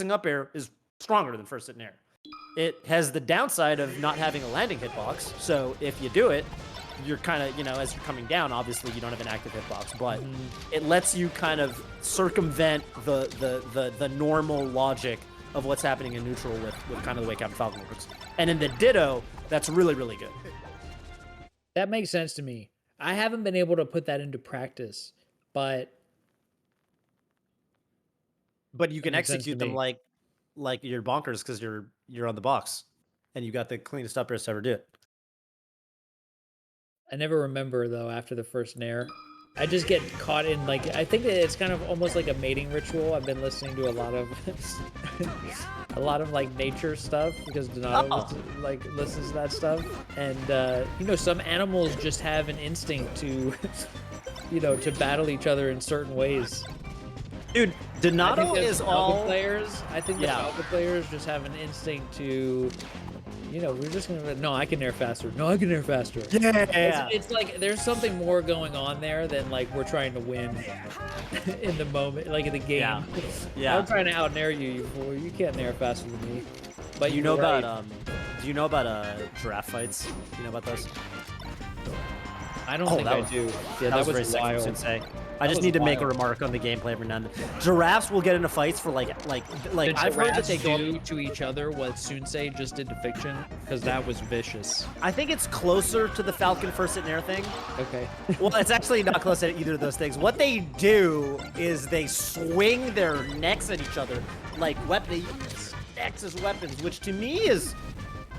up air is stronger than first in air. It has the downside of not having a landing hitbox. So if you do it, you're kind of, as you're coming down, obviously you don't have an active hitbox, but it lets you kind of circumvent the normal logic of what's happening in neutral with kind of the way Captain Falcon works. And in the Ditto, that's really, really good. That makes sense to me. I haven't been able to put that into practice, but you can execute them like you're bonkers because you're on the box and you got the cleanest up airs to ever do it. I never remember though after the first Nair. I just get caught in like, I think it's kind of almost like a mating ritual. I've been listening to a lot of like nature stuff because Donato listens to that stuff. And some animals just have an instinct to to battle each other in certain ways. Dude, Donato is all players. I think the Falco players just have an instinct to we're just gonna. No, I can air faster. No, I can air faster. Yeah. It's like there's something more going on there than like we're trying to win in the moment, like in the game. Yeah. I'm trying to out nair you, you fool. You can't nair faster than me. But do you know about giraffe fights? Do you know about those? I don't think I do. Yeah, that was very wild. Soonsay. I just need to make a remark on the gameplay every now and then. Giraffes will get into fights for like I've heard that they go to each other what Soonsay just did to Fiction, because that was vicious. I think it's closer to the Falcon first in air thing. Okay. Well, it's actually not close to either of those things. What they do is they swing their necks at each other like they use necks as weapons, which to me is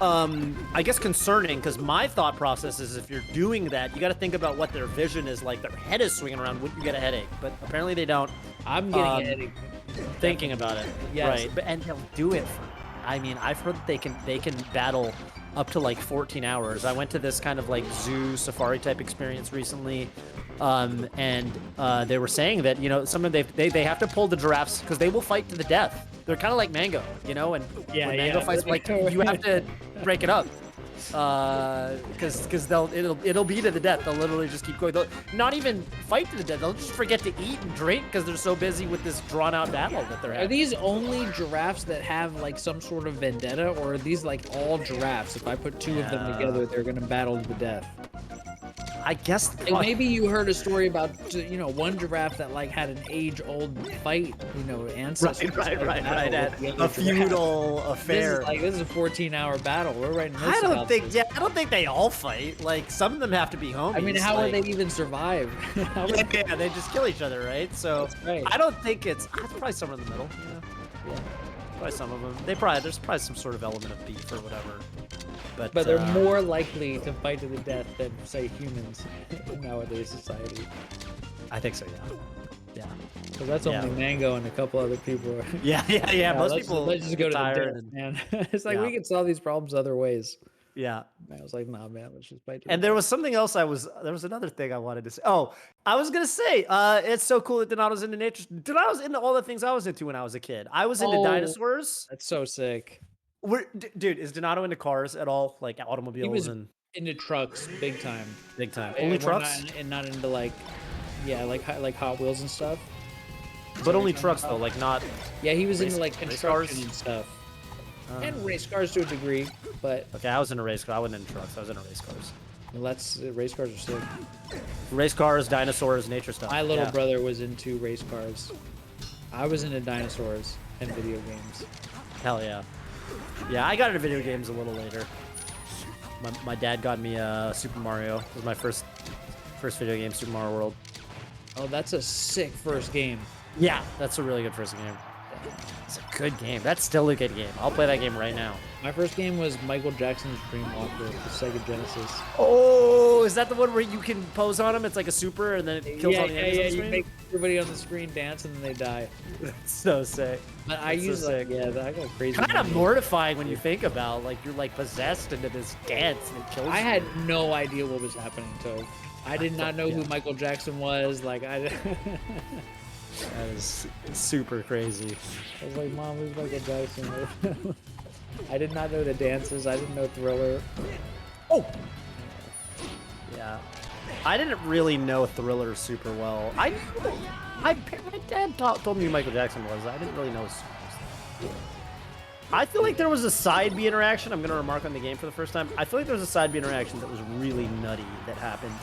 I guess concerning, because my thought process is if you're doing that, you got to think about what their vision is like. Their head is swinging around. Wouldn't you get a headache? But apparently they don't. I'm getting a headache thinking about it. Yes. Right. And they'll do it for. I mean, I've heard that they can battle up to like 14 hours. I went to this kind of like zoo safari type experience recently, and they were saying that some of they have to pull the giraffes because they will fight to the death. They're kind of like Mango, and when Mango fights, like you have to break it up, because it'll be to the death. They'll literally just keep going. They'll not even fight to the death. They'll just forget to eat and drink because they're so busy with this drawn out battle that they're having. Are these only giraffes that have like some sort of vendetta, or are these like all giraffes? If I put two of them together, they're gonna battle to the death. I guess. Like maybe you heard a story about one giraffe that like had an age-old fight, ancestors. Right. A feudal affair. This is a 14-hour battle. We're right in this. I don't think they all fight. Like some of them have to be homies. I mean, how would they even survive? Yeah, they just kill each other, right? So right. I don't think it's probably somewhere in the middle. Yeah. Probably some of them. There's probably some sort of element of beef or whatever. But they're more likely to fight to the death than, say, humans in nowadays society. I think so, yeah. Because that's only Mango and a couple other people. Yeah. Most people let's just go to the death, man. It's like we can solve these problems other ways. Yeah. I was like, nah, man, let's just fight. And there was something else there was another thing I wanted to say. Oh, I was going to say, it's so cool that Donato's into nature. Donato's into all the things I was into when I was a kid. I was into dinosaurs. That's so sick. Dude, is Donato into cars at all? Like automobiles? He was into trucks, big time. Big time. Only trucks? And not into like Hot Wheels and stuff. But only trucks though, like not. Yeah, he was into like construction and stuff. And race cars to a degree, but. Okay, I was into race cars. I wasn't into trucks. I was into race cars. Race cars are sick. Race cars, dinosaurs, nature stuff. My little brother was into race cars. I was into dinosaurs and video games. Hell yeah. Yeah, I got into video games a little later. My dad got me Super Mario. It was my first video game, Super Mario World. Oh, that's a sick first game. Yeah, that's a really good first game. It's a good game. That's still a good game. I'll play that game right now. My first game was Michael Jackson's Dream Walker, the Sega Genesis. Oh, is that the one where you can pose on him? It's like a super, and then it kills all the enemies on the screen? You make everybody on the screen dance, and then they die. That's so sick. But I use I got crazy. Kind of mortifying when you think about like you're like possessed into this dance and it kills you. I had no idea what was happening, so I did not know who Michael Jackson was. Like That is super crazy. I was like, Mom, who's Michael Jackson? I did not know the dances. I didn't know Thriller. Oh! Yeah. I didn't really know Thriller super well. My dad told me who Michael Jackson was. I didn't really know his songs. I feel like there was a side B interaction. I'm going to remark on the game for the first time. I feel like there was a side B interaction that was really nutty that happened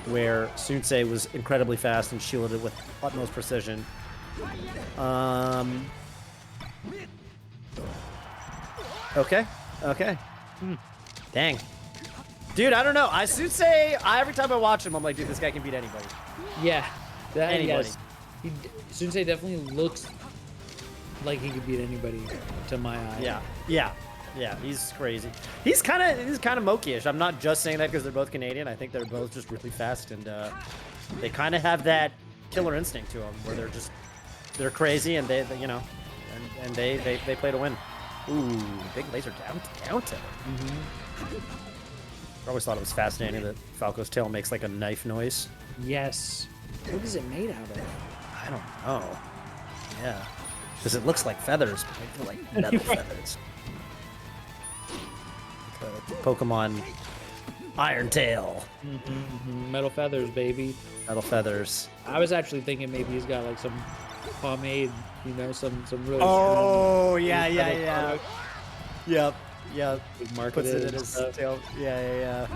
where Soonsay was incredibly fast and shielded it with utmost precision. Okay. Dang. Dude, I don't know. Soonsay, every time I watch him, I'm like, dude, this guy can beat anybody. Yeah. Anybody. Yes. Soonsay definitely looks like he could beat anybody to my eye. Yeah, he's crazy. He's kind of Moki-ish. I'm not just saying that because they're both Canadian. I think they're both just really fast, and they kind of have that killer instinct to them, where they're crazy, and they you know, and they play to win. Ooh, big laser down tilt. I always thought it was fascinating that Falco's tail makes like a knife noise. Yes. What is it made out of? I don't know. Yeah, because it looks like feathers, but I feel like metal feathers. Pokemon Iron Tail. Metal feathers, baby. Metal feathers. I was actually thinking maybe he's got like some pomade, you know, some really. Oh, strong yeah. Yep. Puts it in his tail. Yeah.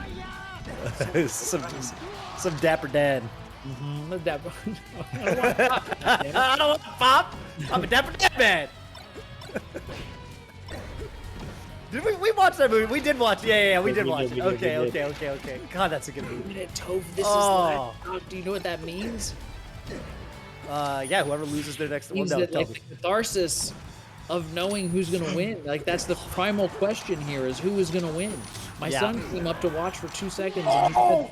some dapper dad. Dapper. I don't want to pop. I'm a dapper dad man. Did we watch that movie? We did watch. Yeah, we did watch it. Okay. God, that's a good movie. Tove, this is live. Do you know what that means? Yeah, whoever loses their next one. Means that, like, the catharsis of knowing who's gonna win. Like, that's the primal question here: is who is gonna win? My son came up to watch for 2 seconds, and he said,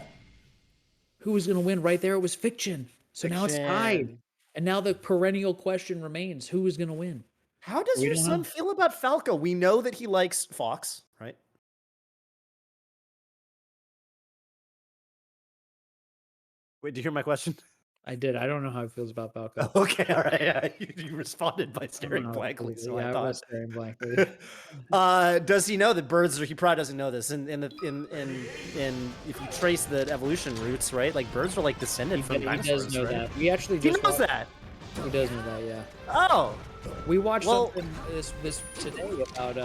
"Who was gonna win?" Right there, it was Fiction. So now it's tied, and now the perennial question remains: who is gonna win? How does your son feel about Falco? We know that he likes Fox, right? Wait, did you hear my question? I did. I don't know how he feels about Falco. Okay, all right. Yeah. You responded by staring blankly, so I thought. I was staring blankly. Does he know that birds are? He probably doesn't know this. In if you trace the evolution roots, right? Like birds are like descended from dinosaurs. He does know right? that. We actually he knows that. He does know that. Yeah. Oh. We watched something this today about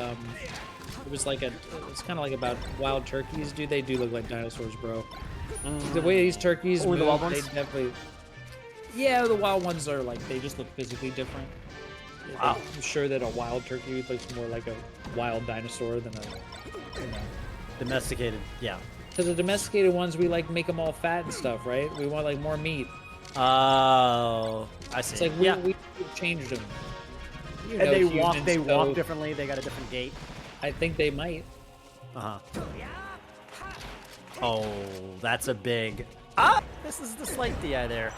it's kind of like about wild turkeys. Dude, they do look like dinosaurs, bro. The way these turkeys move, the wild ones? they definitely. Yeah, the wild ones are like they just look physically different. Wow. I'm sure that a wild turkey looks more like a wild dinosaur than a domesticated. Yeah. Because the domesticated ones, we like make them all fat and stuff, right? We want like more meat. Oh, I see. It's like we changed them. You and know, they walk differently. They got a different gait. I think they might. Oh, that's a big. This is the slight DI there.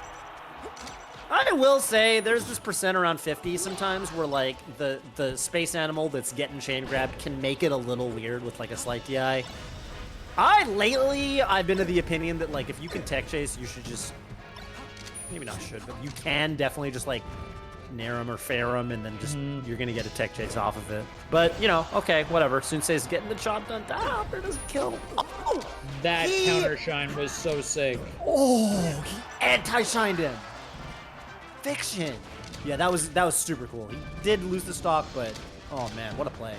I will say there's this percent around 50 sometimes where like the space animal that's getting chain grabbed can make it a little weird with like a slight DI. I've been of the opinion that like if you can tech chase, you should just maybe not should, but you can definitely just like nair him or fair him, and then just you're gonna get a tech chase off of it. But you know, okay, whatever. Soonsay's getting the job done. There doesn't kill. Oh, that counter shine was so sick. Oh, he anti-shined him. Fiction. Yeah, that was super cool. He did lose the stock, but oh man, what a play.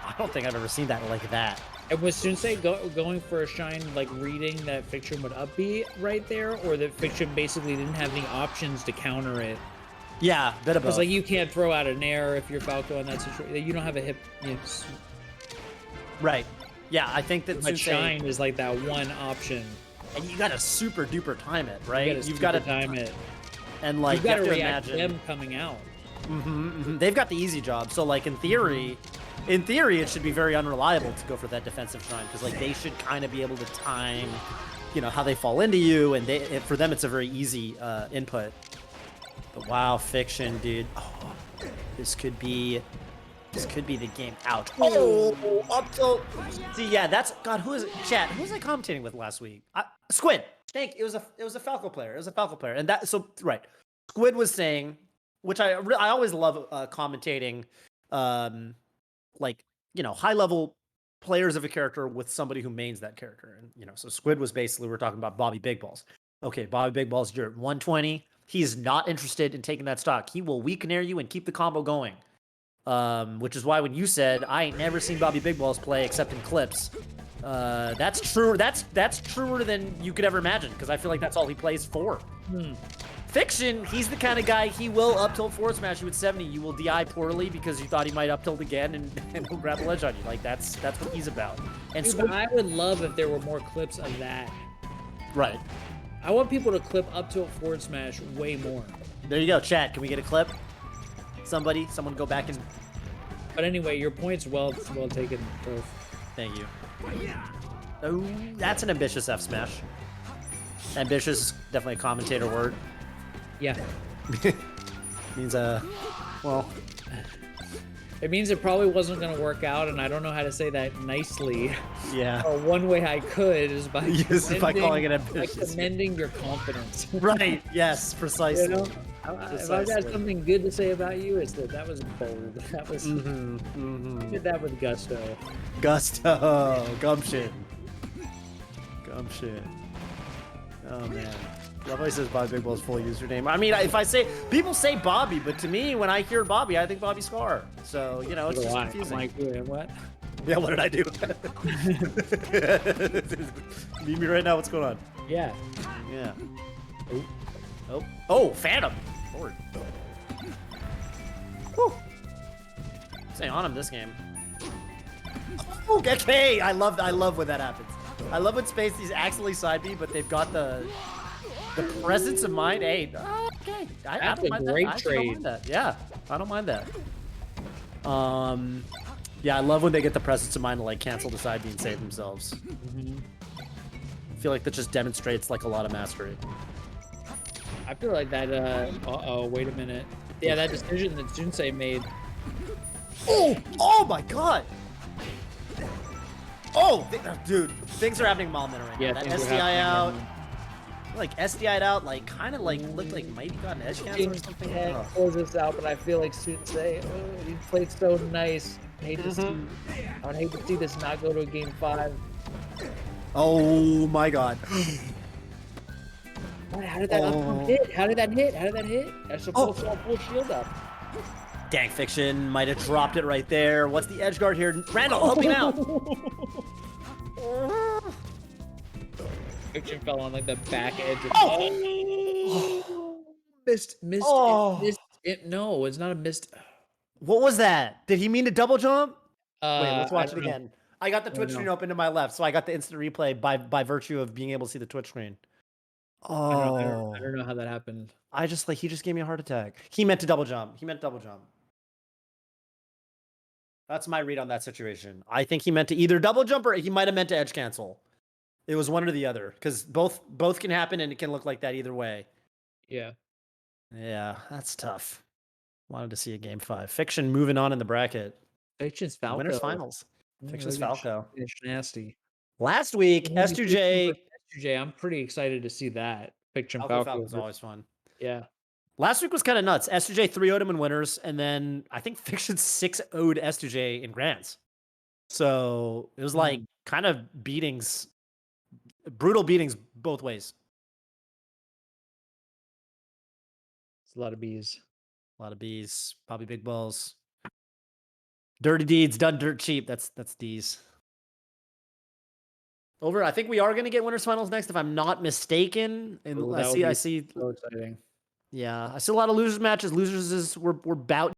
I don't think I've ever seen that like that. And was Soonsay going for a shine, like reading that Fiction would up B right there, or that Fiction basically didn't have any options to counter it? Yeah, bit of both. It's like you can't throw out an air if you're Falco in that situation. You don't have a hip. Right. Yeah, I think that Soonsay, shine is like that one option. And you gotta super duper time it, right? You've got to time it. And like you've got to react to them coming out. They've got the easy job. So like in theory, it should be very unreliable to go for that defensive shine because like they should kind of be able to time, you know, how they fall into you, and for them it's a very easy input. But wow, Fiction, dude, this could be the game out. Oh, up till see, yeah, that's God. Who is it? Chat. Who was I commentating with last week? Squid. Thank. It was a Falco player. It was a Falco player, and that right. Squid was saying, which I always love commentating, like you know, high level players of a character with somebody who mains that character, and you know, so Squid was basically we're talking about Bobby Big Balls. Okay, Bobby Big Balls, you're at 120. He is not interested in taking that stock. He will weak nair you and keep the combo going. Which is why when you said I ain't never seen Bobby Big Balls play except in clips, that's true. That's truer than you could ever imagine, because I feel like that's all he plays for. Fiction, he's the kind of guy, he will up tilt forward smash you at 70. You will DI poorly because you thought he might up tilt again, and he'll grab the ledge on you. Like, that's what he's about. And Dude, I would love if there were more clips of that. Right. I want people to clip up tilt forward smash way more. There you go, chat. Can we get a clip? Someone go back and... But anyway, your point's well taken, Toph. Thank you. Oh, that's an ambitious F smash. Ambitious is definitely a commentator word. Yeah. Means, well... It means it probably wasn't going to work out, and I don't know how to say that nicely. Yeah. One way I could is by, by calling it ambitious. By commending your confidence. Right, yes, precisely. You know? If I've got something good to say about you, it's that was bold. That was... You did that with gusto. Gusto. Gumption. Oh, man. Love how he says Bobby Big Ball's full username. I mean, if I say... People say Bobby, but to me, when I hear Bobby, I think Bobby Scar. So, you know, it's just confusing. I'm like, what? Yeah, what did I do? Meet me right now. What's going on? Yeah. Yeah. Oh, Phantom. Lord. Whew. Stay on him this game. Oh, okay. I love when that happens. I love when Spacey's accidentally side B, but they've got the presence of mind. Hey, okay. I don't mind great that. trade. I don't mind that. Yeah, I don't mind that. Yeah, I love when they get the presence of mind to like cancel the side B and save themselves. I feel like that just demonstrates like a lot of mastery. I feel like that, wait a minute. Yeah, that decision that Soonsay made. Oh my god! Oh, dude, things are happening mile minute right now. Yeah, that SDI out. Like, SDI'd out, like, kind of like, looked like might have gotten edge cancel or something. Yeah, close this out, but I feel like Soonsay, he played so nice. I would hate to see this not go to a game 5. Oh my god. How did that hit? How did that hit? That's supposed to full shield up. Dang, Fiction might have dropped it right there. What's the edge guard here? Randall, help me out. Fiction fell on like the back edge of missed it. No, it's not a missed. What was that? Did he mean to double jump? Wait, let's watch it again. Know. I got the Twitch screen open to my left, so I got the instant replay by virtue of being able to see the Twitch screen. Oh, I don't know how that happened. He just gave me a heart attack. He meant to double jump. That's my read on that situation. I think he meant to either double jump or he might have meant to edge cancel. It was one or the other, because both can happen and it can look like that either way. Yeah. Yeah, that's tough. Wanted to see a game 5. Fiction moving on in the bracket. Fiction's Falco. Winners finals. Fiction's Falco. It's nasty. Last week, S2J. S2J, I'm pretty excited to see that. Fiction Falco is always fun. Yeah. Last week was kind of nuts. S2J 3-0'd him in winners, and then I think Fiction 6-0'd S2J in grands. So it was like kind of beatings, brutal beatings both ways. It's a lot of B's. Bobby Big Balls. Dirty deeds done dirt cheap. That's D's. Over. I think we are going to get winners finals next, if I'm not mistaken. And I see. So exciting. Yeah, I see a lot of losers matches. Losers is we're bout